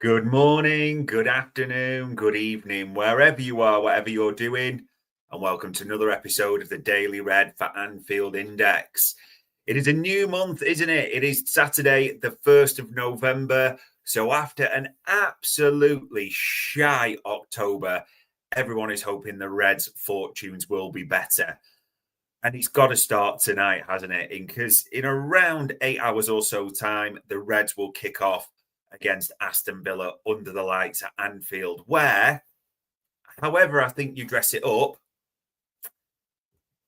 Good morning, good afternoon, good evening, wherever you are, whatever you're doing, and welcome to another episode of the Daily Red for Anfield Index. It is a new month, isn't it? It is Saturday, the 1st of November. So after an absolutely shy October, everyone is hoping the Reds' fortunes will be better. And it's got to start tonight, hasn't it? Because in around 8 hours or so time, the Reds will kick off against Aston Villa under the lights at Anfield, where, however I think you dress it up,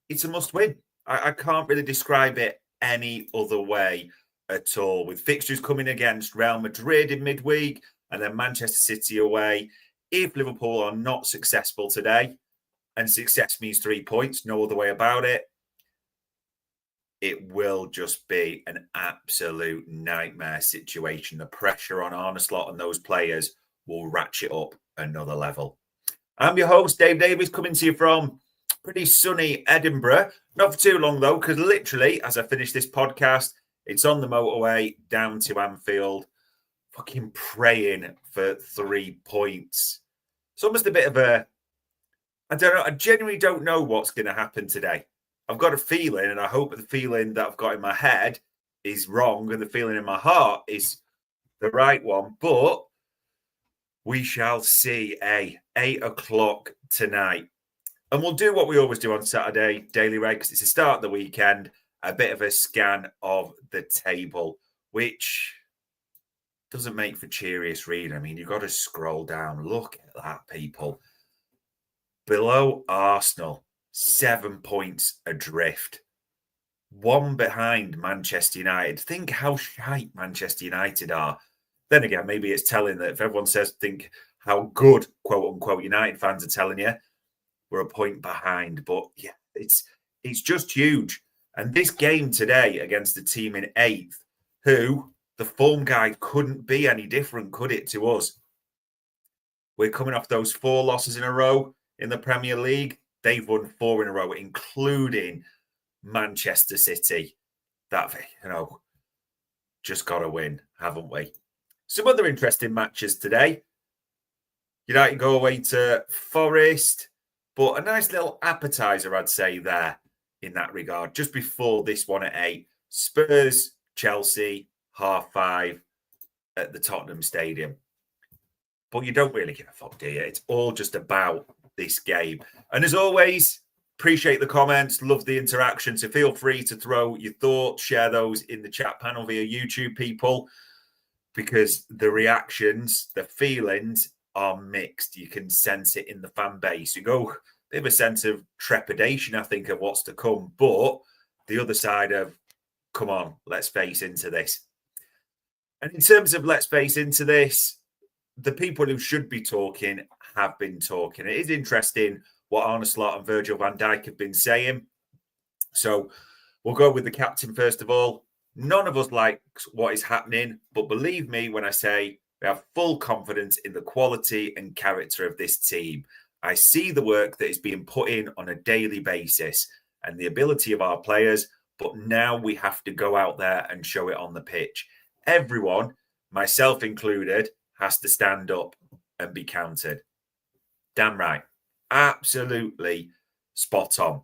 it's a must win. I can't really describe it any other way at all. With fixtures coming against Real Madrid in midweek and then Manchester City away, if Liverpool are not successful today, and success means 3 points, no other way about it, it will just be an absolute nightmare situation. The pressure on Arne Slot and those players will ratchet up another level. I'm your host, Dave Davies, coming to you from pretty sunny Edinburgh. Not for too long, though, because literally, as I finish this podcast, it's on the motorway down to Anfield, fucking praying for 3 points. It's almost a bit of a, I don't know, I genuinely don't know what's going to happen today. I've got a feeling, and I hope the feeling that I've got in my head is wrong and the feeling in my heart is the right one. But we shall see. 8 o'clock tonight. And we'll do what we always do on Saturday, Daily Red, because it's the start of the weekend, a bit of a scan of the table, which doesn't make for cheeriest reading. I mean, you've got to scroll down. Look at that, people. Below Arsenal, 7 points adrift. One behind Manchester United. Think how shite Manchester United are. Then again, maybe it's telling that if everyone says think how good, quote unquote, United fans are telling you, we're a point behind. But yeah, it's just huge. And this game today against the team in 8th, who the form guide couldn't be any different, could it, to us? We're coming off those 4 losses in a row in the Premier League. They've won 4 in a row, including Manchester City. That, just got to win, haven't we? Some other interesting matches today. United go away to Forest, but a nice little appetizer, I'd say, there in that regard. Just before this one at 8, Spurs, Chelsea, 5:30 at the Tottenham Stadium. But you don't really give a fuck, do you? It's all just about this game. And as always, appreciate the comments, love the interaction. So feel free to throw your thoughts, share those in the chat panel via YouTube, people, because the reactions, the feelings are mixed. You can sense it in the fan base. You go, a bit of a sense of trepidation, I think, of what's to come. But the other side of, come on, let's face into this. And in terms of let's face into this, the people who should be talking have been talking. It is interesting what Arne Slot and Virgil van Dijk have been saying. So we'll go with the captain first of all. None of us likes what is happening, but believe me when I say we have full confidence in the quality and character of this team. I see the work that is being put in on a daily basis and the ability of our players, but now we have to go out there and show it on the pitch. Everyone, myself included, has to stand up and be counted. Damn right. Absolutely spot on.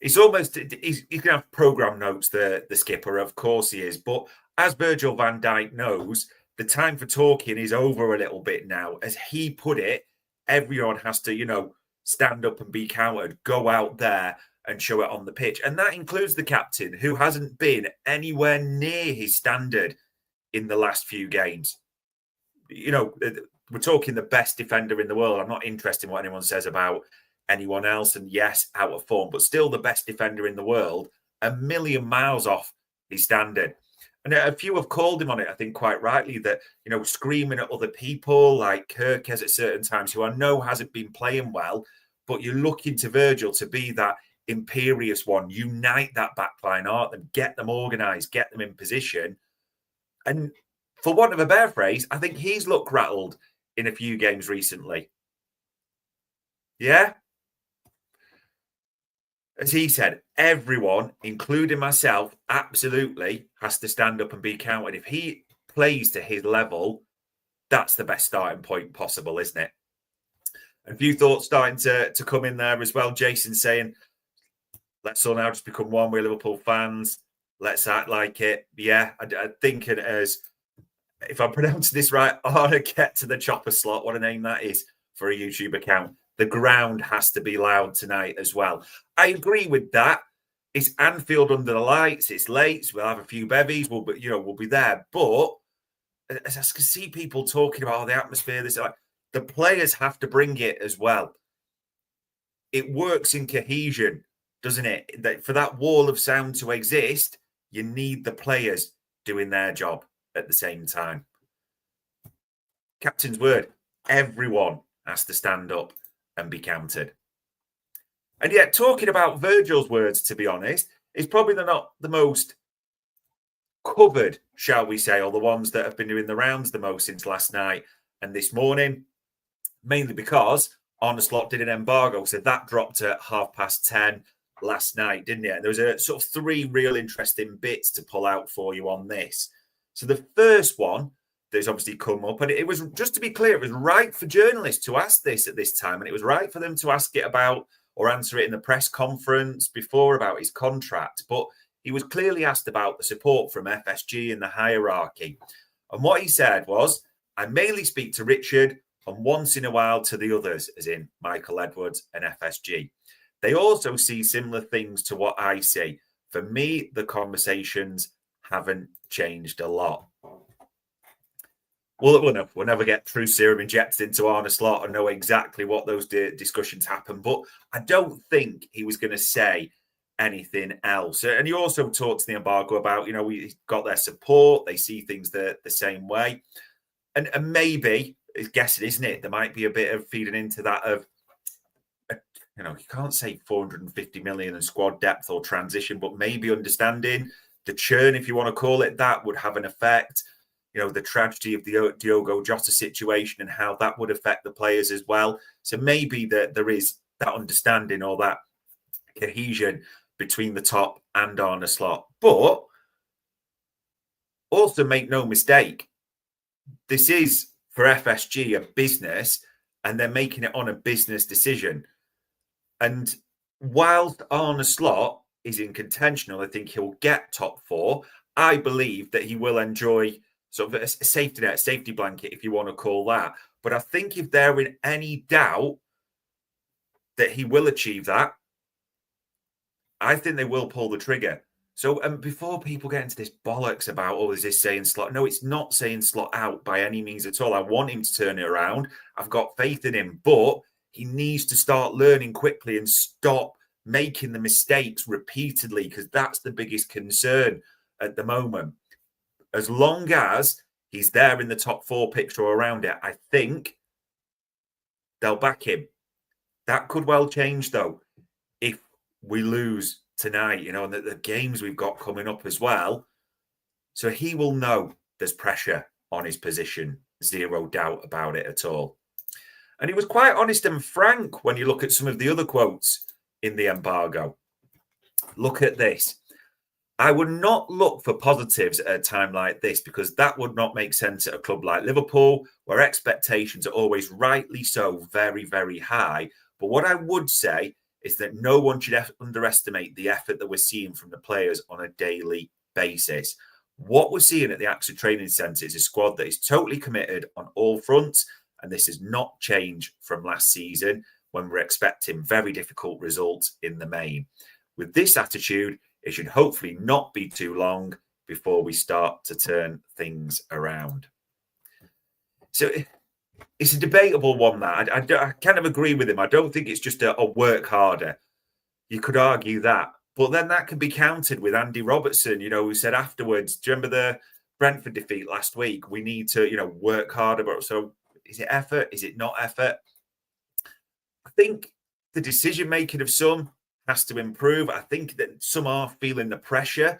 It's almost, he's going to have program notes, the skipper, of course he is. But as Virgil van Dijk knows, the time for talking is over a little bit now. As he put it, everyone has to, stand up and be counted, go out there and show it on the pitch. And that includes the captain, who hasn't been anywhere near his standard in the last few games. We're talking the best defender in the world. I'm not interested in what anyone says about anyone else. And yes, out of form, but still the best defender in the world, a million miles off his standard. And a few have called him on it, I think quite rightly, that, screaming at other people like Kirk has at certain times, who I know hasn't been playing well, but you're looking to Virgil to be that imperious one, unite that backline, aren't them? Get them organised, get them in position. And for want of a better phrase, I think he's looked rattled in a few games recently. Yeah? As he said, everyone, including myself, absolutely has to stand up and be counted. If he plays to his level, That's the best starting point possible, isn't it? And a few thoughts starting to come in there as well. Jason saying, let's all now just become one. We're Liverpool fans. Let's act like it. Yeah, I think it as, if I'm pronouncing this right, Arna get to the chopper slot. What a name that is for a YouTube account. The ground has to be loud tonight as well. I agree with that. It's Anfield under the lights. It's late. So we'll have a few bevies. We'll be there. But as I can see people talking about the atmosphere, the players have to bring it as well. It works in cohesion, doesn't it? That for that wall of sound to exist, you need the players doing their job at the same time. Captain's word, everyone has to stand up and be counted. And yet, talking about Virgil's words, to be honest, is probably not the most covered, shall we say, or the ones that have been doing the rounds the most since last night and this morning, mainly because Arne Slot did an embargo. So that dropped at 10:30 last night, didn't it? And there was a sort of three real interesting bits to pull out for you on this. So the first one that's obviously come up, and it was, just to be clear, it was right for journalists to ask this at this time, and it was right for them to ask it about or answer it in the press conference before about his contract. But he was clearly asked about the support from FSG in the hierarchy. And what he said was, I mainly speak to Richard and once in a while to the others, as in Michael Edwards and FSG. They also see similar things to what I see. For me, the conversations haven't changed a lot. We'll never get true serum injected into Arne Slot and know exactly what those discussions happen. But I don't think he was going to say anything else. And he also talked to the embargo about, we got their support. They see things the same way. And maybe, it's guessing, isn't it? There might be a bit of feeding into that of, you can't say 450 million and squad depth or transition, but maybe understanding the churn, if you want to call it that, would have an effect. The tragedy of the Diogo Jota situation and how that would affect the players as well. So maybe that there is that understanding or that cohesion between the top and Arne Slot. But also make no mistake, this is for FSG a business and they're making it on a business decision. And whilst Arne Slot is in contention, I think he'll get top four. I believe that he will enjoy sort of a safety net, safety blanket, if you want to call that. But I think if they're in any doubt that he will achieve that, I think they will pull the trigger. So before people get into this bollocks about, is this saying Slot? No, it's not saying Slot out by any means at all. I want him to turn it around. I've got faith in him, but he needs to start learning quickly and stop making the mistakes repeatedly, because that's the biggest concern at the moment. As long as he's there in the top four picture or around it, I think they'll back him. That could well change, though, if we lose tonight, and the games we've got coming up as well. So he will know there's pressure on his position. Zero doubt about it at all. And he was quite honest and frank when you look at some of the other quotes in the embargo. Look at this. I would not look for positives at a time like this, because that would not make sense at a club like Liverpool, where expectations are always, rightly so, very, very high. But what I would say is that no one should underestimate the effort that we're seeing from the players on a daily basis. What we're seeing at the AXA Training Centre is a squad that is totally committed on all fronts, and this has not changed from last season when we're expecting very difficult results in the main. With this attitude, it should hopefully not be too long before we start to turn things around. So it's a debatable one, that I kind of agree with him. I don't think it's just a work harder. You could argue that. But then that can be countered with Andy Robertson, who said afterwards, do you remember the Brentford defeat last week? We need to, work harder. But so is it effort? Is it not effort? I think the decision-making of some has to improve. I think that some are feeling the pressure.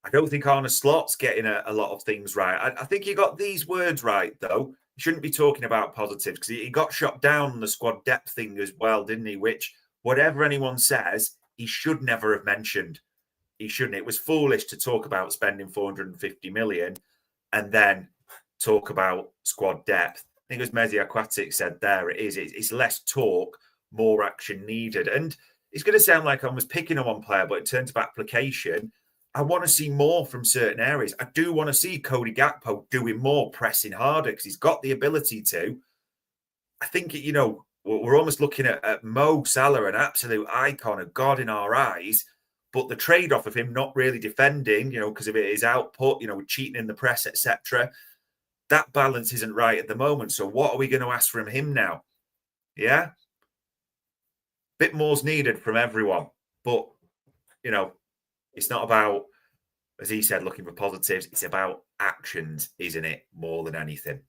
I don't think Arne Slot's getting a lot of things right. I think he got these words right, though. He shouldn't be talking about positives, because he got shot down on the squad depth thing as well, didn't he? Which, whatever anyone says, he should never have mentioned. He shouldn't. It was foolish to talk about spending 450 million and then talk about squad depth. I think as Mezi Aquatic said there, it's less talk, more action needed. And it's going to sound like I was picking on one player, but in terms of application, I want to see more from certain areas. I do want to see Cody Gakpo doing more, pressing harder, because he's got the ability to. I think, we're almost looking at Mo Salah, an absolute icon, a god in our eyes, but the trade-off of him not really defending, because of his output, cheating in the press, etc., that balance isn't right at the moment. So what are we going to ask from him now? Yeah? Bit more's needed from everyone. But, it's not about, as he said, looking for positives. It's about actions, isn't it? More than anything.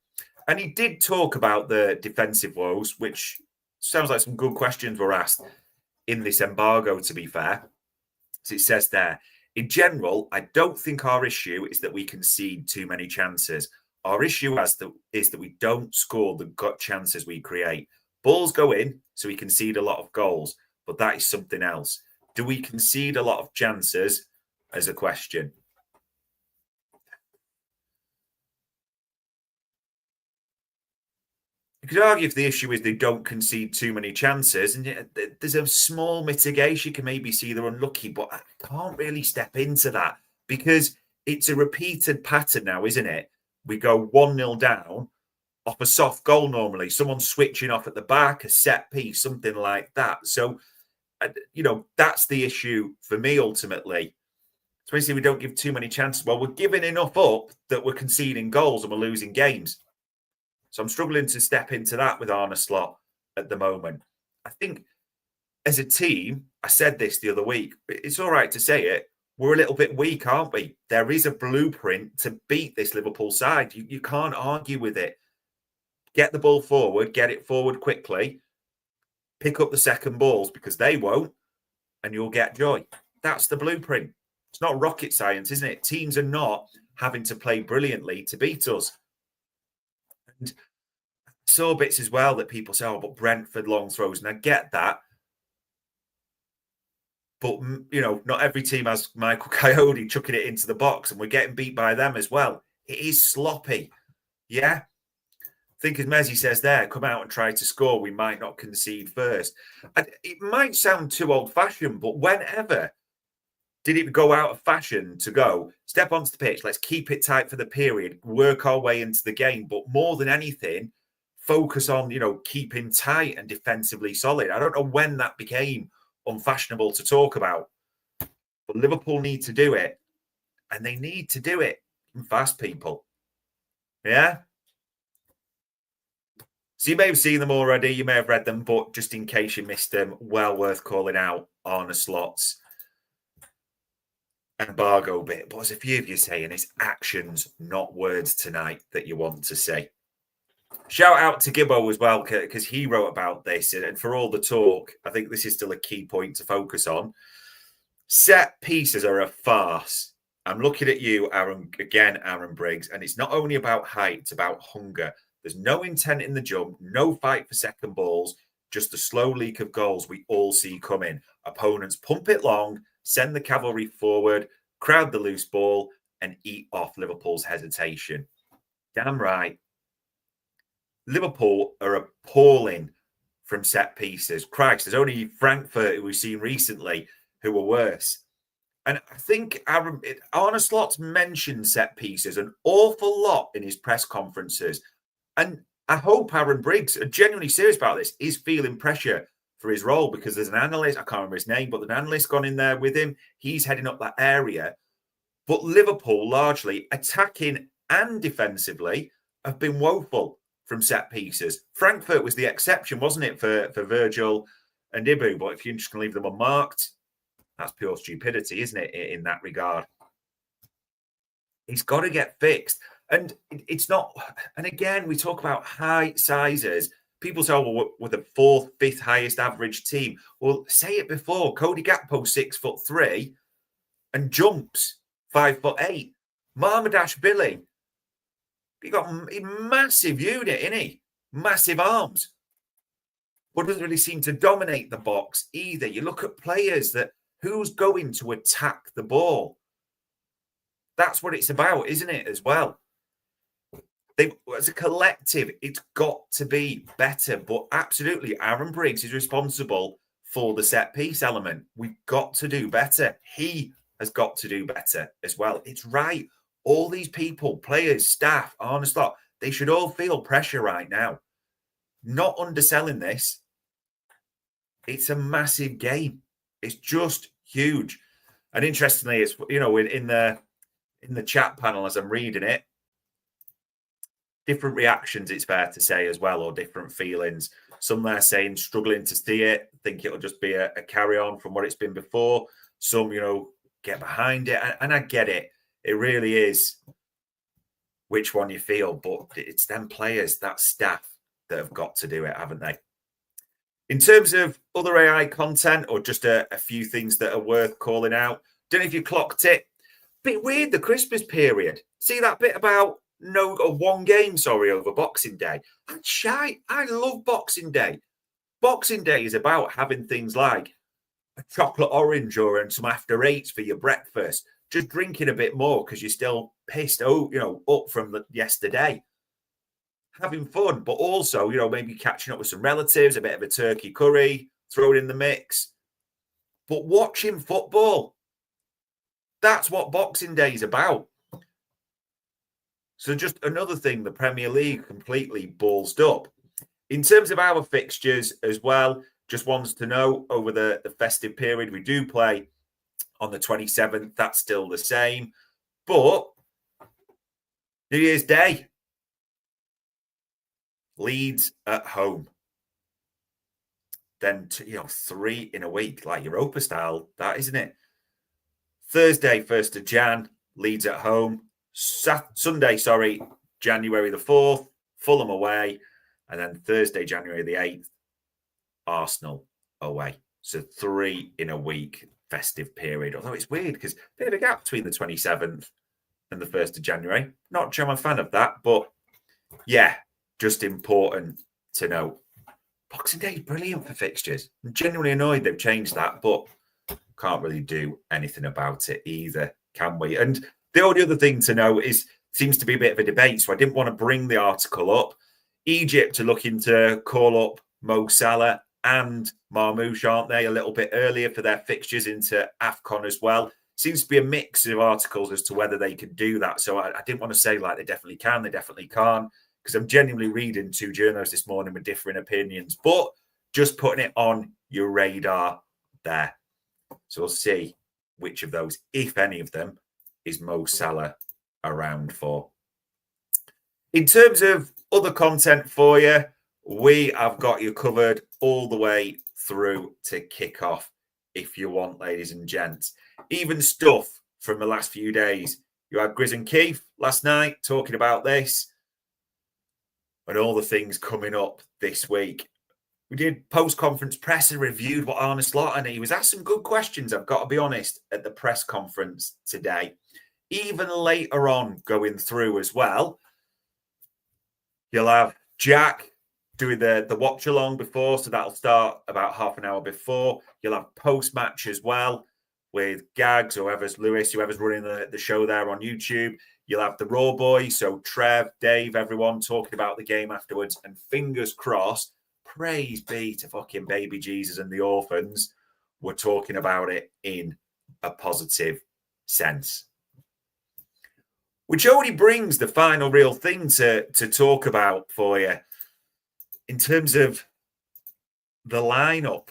And he did talk about the defensive woes, which sounds like some good questions were asked in this embargo, to be fair. So it says there, in general, I don't think our issue is that we concede too many chances. Our issue is that we don't score the gut chances we create. Balls go in, so we concede a lot of goals, but that is something else. Do we concede a lot of chances as a question? You could argue if the issue is they don't concede too many chances, and there's a small mitigation. You can maybe see they're unlucky, but I can't really step into that because it's a repeated pattern now, isn't it? We go 1-0 down off a soft goal normally, someone switching off at the back, a set piece, something like that. So, that's the issue for me ultimately. Especially we don't give too many chances. Well, we're giving enough up that we're conceding goals and we're losing games. So I'm struggling to step into that with Arne Slot at the moment. I think as a team, I said this the other week, but it's all right to say it. We're a little bit weak, aren't we? There is a blueprint to beat this Liverpool side. You can't argue with it. Get the ball forward, get it forward quickly, pick up the second balls because they won't, and you'll get joy. That's the blueprint. It's not rocket science, isn't it? Teams are not having to play brilliantly to beat us. And I saw bits as well that people say, but Brentford long throws, and I get that. But, not every team has Michael Coyote chucking it into the box, and we're getting beat by them as well. It is sloppy. Yeah? I think as Messi says there, come out and try to score, we might not concede first. It might sound too old-fashioned, but whenever did it go out of fashion to go, step onto the pitch, let's keep it tight for the period, work our way into the game, but more than anything, focus on, keeping tight and defensively solid. I don't know when that became unfashionable to talk about, but Liverpool need to do it, and they need to do it fast, people. Yeah? So you may have seen them already, you may have read them, but just in case you missed them, well worth calling out Arne Slot's embargo bit. But as a few of you saying, it's actions, not words tonight that you want to say. Shout out to Gibbo as well, because he wrote about this. And for all the talk, I think this is still a key point to focus on. Set pieces are a farce. I'm looking at you, Aaron Briggs, and it's not only about height, it's about hunger. There's no intent in the jump, no fight for second balls, just a slow leak of goals we all see coming. Opponents pump it long, send the cavalry forward, crowd the loose ball, and eat off Liverpool's hesitation. Damn right. Liverpool are appalling from set pieces. Christ, there's only Frankfurt who we've seen recently who were worse. And I think Arne Slot's mentioned set pieces an awful lot in his press conferences. And I hope Aaron Briggs, genuinely serious about this, is feeling pressure for his role because there's an analyst, I can't remember his name, but there's an analyst gone in there with him. He's heading up that area. But Liverpool, largely attacking and defensively, have been woeful from set pieces. Frankfurt was the exception, wasn't it, for Virgil and Ibu? But if you just can leave them unmarked, that's pure stupidity, isn't it, in that regard? He's got to get fixed. And it's not, and again, we talk about height, sizes. People say, well, we're the fourth, fifth highest average team. Well, say it before. Cody Gakpo, 6'3", and jumps 5'8". Marmadashvili, he got a massive unit, isn't he? Massive arms. But doesn't really seem to dominate the box either. You look at players that who's going to attack the ball? That's what it's about, isn't it, as well? as a collective, it's got to be better. But absolutely, Aaron Briggs is responsible for the set piece element. We've got to do better. He has got to do better as well. It's right. All these people, players, staff, Arne Slot, they should all feel pressure right now. Not underselling this. It's a massive game. It's just huge. And interestingly, it's in the chat panel as I'm reading it, different reactions, it's fair to say as well, or different feelings. Some there saying struggling to see it, think it'll just be a carry on from what it's been before. Some, get behind it. And I get it. It really is which one you feel, but it's them players, that staff that have got to do it, haven't they? In terms of other AI content or just a few things that are worth calling out, don't know if you clocked it. Bit weird, the Christmas period. See that bit about one game, over Boxing Day? That's shite. I love Boxing Day. Boxing Day is about having things like a chocolate orange and some after eights for your breakfast. Just drinking a bit more because you're still pissed, up from yesterday. Having fun, but also, maybe catching up with some relatives, a bit of a turkey curry, throw it in the mix. But watching football, that's what Boxing Day is about. So just another thing, the Premier League completely ballsed up. In terms of our fixtures as well, just wants to know over the festive period, we do play on the 27th. That's still the same. But New Year's Day, Leeds at home. Then, 3 in a week, like Europa style, that isn't it? Thursday, 1st of Jan, Leeds at home. Sunday, January the 4th, Fulham away. And then Thursday, January the 8th, Arsenal away. So 3 in a week festive period. Although it's weird because a bit of a gap between the 27th and the 1st of January. Not sure I'm a fan of that, but yeah, just important to know. Boxing Day is brilliant for fixtures. I'm genuinely annoyed they've changed that, but can't really do anything about it either, can we? And the only other thing to know seems to be a bit of a debate, so I didn't want to bring the article up. Egypt are looking to call up Mo Salah and Marmoush, aren't they, a little bit earlier for their fixtures into AFCON as well. Seems to be a mix of articles as to whether they can do that. So I didn't want to say like they definitely can, they definitely can't, because I'm genuinely reading 2 journalists this morning with different opinions, but just putting it on your radar there. So we'll see which of those, if any of them, is Mo Salah around for. In terms of other content for you, we have got you covered all the way through to kick off if you want, ladies and gents. Even stuff from the last few days. You had Grizz and Keith last night talking about this and all the things coming up this week. We did post-conference press and reviewed what Arne Slot, and he was asked some good questions, I've got to be honest, at the press conference today. Even later on going through as well, you'll have Jack doing the watch along before, so that'll start about half an hour before. You'll have post-match as well with Gags, whoever's running the show there on YouTube. You'll have the Raw Boys, so Trev, Dave, everyone talking about the game afterwards. And fingers crossed, praise be to fucking baby Jesus and the orphans, we're talking about it in a positive sense. Which only brings the final real thing to talk about for you. In terms of the lineup,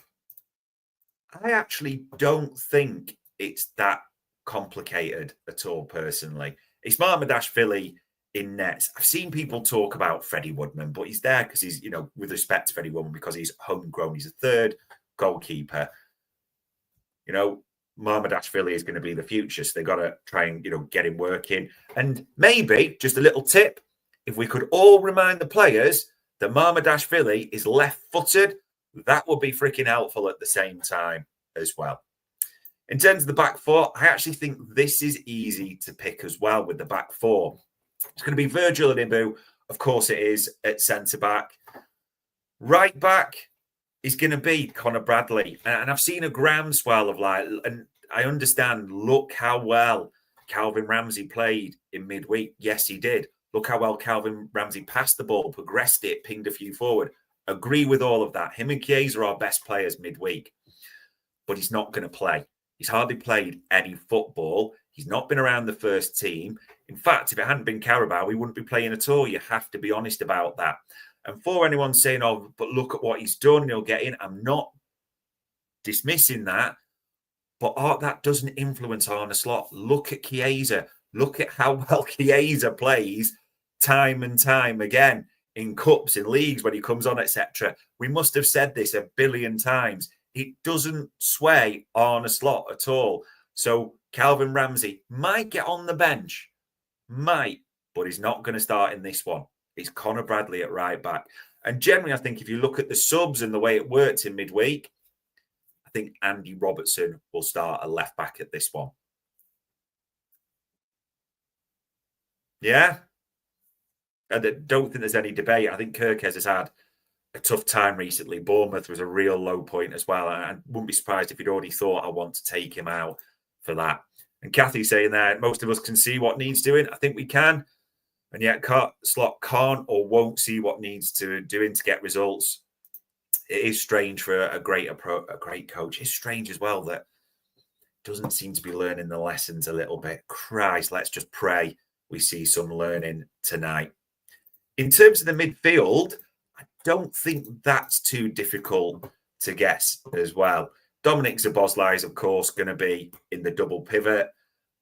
I actually don't think it's that complicated at all, personally. It's Marmadashvili in nets. I've seen people talk about Freddie Woodman, but he's there because he's, with respect to Freddie Woodman, because he's homegrown. He's a third goalkeeper. Marmadashvili is going to be the future, so they've got to try and, get him working. And maybe, just a little tip, if we could all remind the players that Marmadashvili is left-footed, that would be freaking helpful at the same time as well. In terms of the back four, I actually think this is easy to pick as well with the back four. It's going to be Virgil Adibou. Of course it is at centre-back. Right back is going to be Connor Bradley. And I've seen a groundswell of and I understand, look how well Calvin Ramsey played in midweek. Yes, he did. Look how well Calvin Ramsey passed the ball, progressed it, pinged a few forward. Agree with all of that. Him and Chiesa are our best players midweek, but he's not going to play. He's hardly played any football. He's not been around the first team. In fact, if it hadn't been Carabao, he wouldn't be playing at all. You have to be honest about that. And for anyone saying, oh, but look at what he's done, he'll get in, I'm not dismissing that. But that doesn't influence Arne Slot. Look at Chiesa. Look at how well Chiesa plays time and time again in cups, in leagues, when he comes on, etc. We must have said this a billion times. It doesn't sway Arne Slot at all. So Calvin Ramsey might get on the bench, but he's not going to start in this one. It's Connor Bradley at right back. And generally, I think if you look at the subs and the way it worked in midweek, I think Andy Robertson will start a left back at this one. Yeah. I don't think there's any debate. I think Kirkes has had a tough time recently. Bournemouth was a real low point as well. I wouldn't be surprised if he'd already thought, I want to take him out for that. And Kathy's saying that most of us can see what needs doing. I think we can. And yet Slot can't or won't see what needs to doing to get results. It is strange for a great coach. It's strange as well that doesn't seem to be learning the lessons a little bit. Christ, let's just pray we see some learning tonight. In terms of the midfield, I don't think that's too difficult to guess as well. Dominic Szoboszlai is, of course, going to be in the double pivot.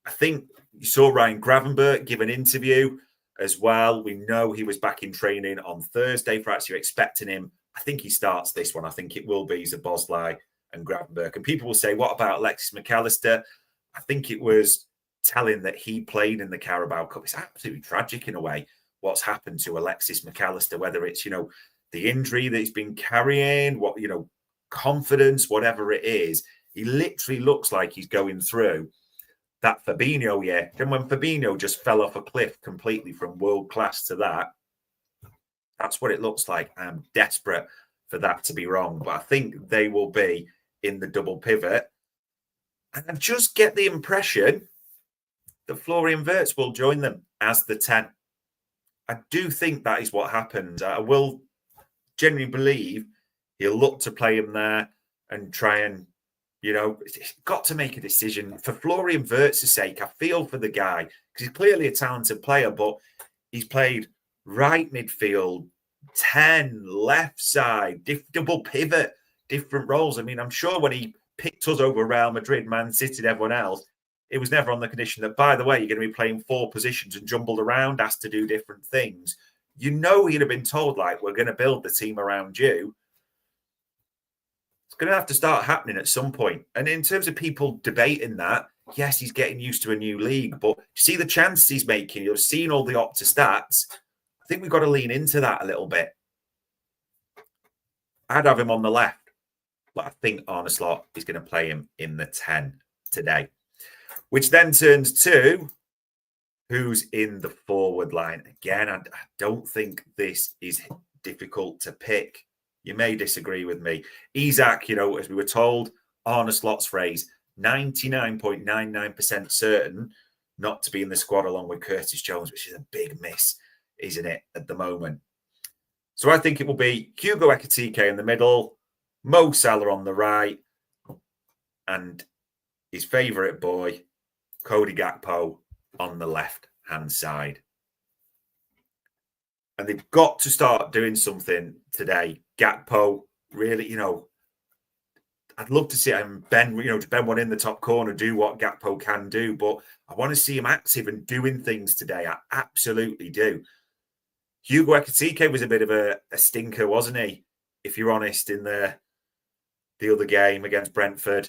I think you saw Ryan Gravenberch give an interview as well. We know he was back in training on Thursday. Perhaps you're expecting him. I think he starts this one. I think it will be Szoboszlai and Gravenberch. And people will say, what about Alexis McAllister? I think it was telling that he played in the Carabao Cup. It's absolutely tragic in a way what's happened to Alexis McAllister, whether it's, the injury that he's been carrying, confidence, whatever it is. He literally looks like he's going through that Fabinho year. And when Fabinho just fell off a cliff completely from world class to that, that's what it looks like. I'm desperate for that to be wrong. But I think they will be in the double pivot. And I just get the impression that Florian Wirtz will join them as the 10. I do think that is what happens. I will genuinely believe he'll look to play him there and try and, he's got to make a decision. For Florian Wirtz's sake, I feel for the guy because he's clearly a talented player, but he's played right midfield, 10, left side, double pivot, different roles. I mean, I'm sure when he picked us over Real Madrid, Man City, and everyone else, it was never on the condition that, by the way, you're going to be playing 4 positions and jumbled around, asked to do different things. He'd have been told, we're going to build the team around you. It's going to have to start happening at some point. And in terms of people debating that, yes, he's getting used to a new league, but see the chances he's making. You've seen all the Opta stats. I think we've got to lean into that a little bit. I'd have him on the left, but I think Arne Slot is going to play him in the 10 today. Which then turns to who's in the forward line. Again, I don't think this is difficult to pick. You may disagree with me. Isak, as we were told, Arne Slot's phrase, 99.99% certain not to be in the squad along with Curtis Jones, which is a big miss, isn't it, at the moment? So I think it will be Hugo Ekitike in the middle, Mo Salah on the right, and his favourite boy, Cody Gakpo, on the left-hand side. And they've got to start doing something today. Gakpo, really, I'd love to see him bend one in the top corner, do what Gakpo can do, but I want to see him active and doing things today. I absolutely do. Hugo Ekitike was a bit of a stinker, wasn't he? If you're honest, in the other game against Brentford.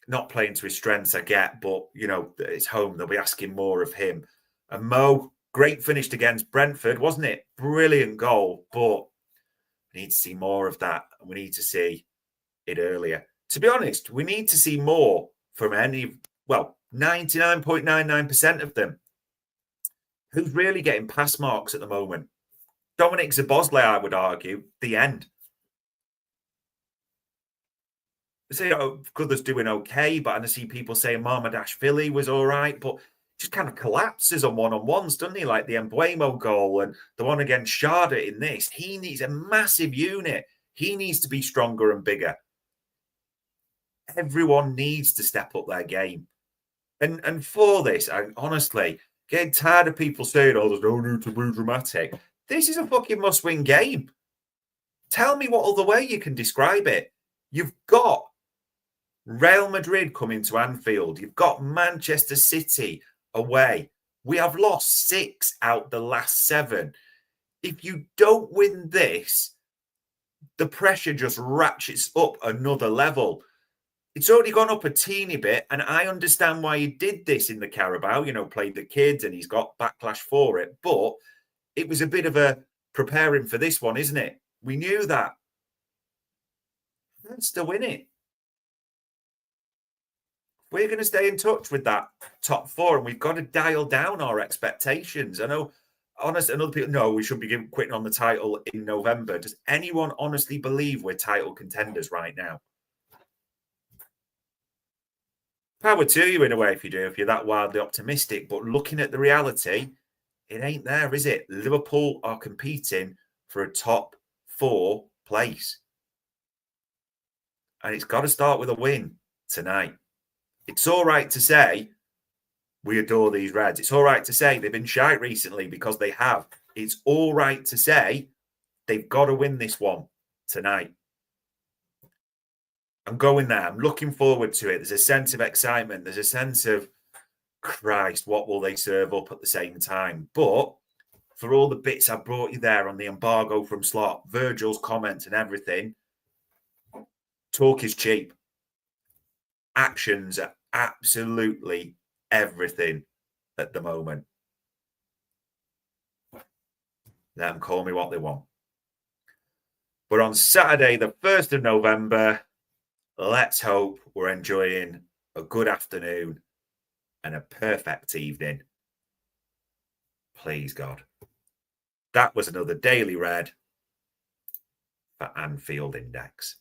Not playing to his strengths, I get, but, it's home. They'll be asking more of him. And Mo, great finished against Brentford, wasn't it? Brilliant goal, but we need to see more of that. And we need to see it earlier. To be honest, we need to see more from 99.99% of them. Who's really getting pass marks at the moment? Dominic Szoboszlai, I would argue, the end. So, Gooders doing okay, but I see people saying Marmadashvili was all right. But just kind of collapses on one-on-ones, doesn't he? Like the Embuemo goal and the one against Sharda in this. He needs a massive unit. He needs to be stronger and bigger. Everyone needs to step up their game. And for this, I honestly get tired of people saying, oh, there's no need to be dramatic. This is a fucking must-win game. Tell me what other way you can describe it. You've got Real Madrid coming to Anfield. You've got Manchester City away. We have lost 6 out the last 7. If you don't win this, the pressure just ratchets up another level. It's already gone up a teeny bit, and I understand why he did this in the Carabao, played the kids, and he's got backlash for it. But it was a bit of a preparing for this one, isn't it? We knew that. Let's still win it. We're going to stay in touch with that top 4, and we've got to dial down our expectations. I know, honestly, and other people, no, we should be quitting on the title in November. Does anyone honestly believe we're title contenders right now? Power to you in a way if you're that wildly optimistic. But looking at the reality, it ain't there, is it? Liverpool are competing for a top 4 place. And it's got to start with a win tonight. It's all right to say we adore these Reds. It's all right to say they've been shite recently, because they have. It's all right to say they've got to win this one tonight. I'm going there. I'm looking forward to it. There's a sense of excitement. There's a sense of, Christ, what will they serve up at the same time? But for all the bits I brought you there on the embargo from Slot, Virgil's comments and everything, talk is cheap. Actions are absolutely everything at the moment. Let them call me what they want. But on Saturday, the 1st of November, let's hope we're enjoying a good afternoon and a perfect evening. Please, God. That was another Daily Red for Anfield Index.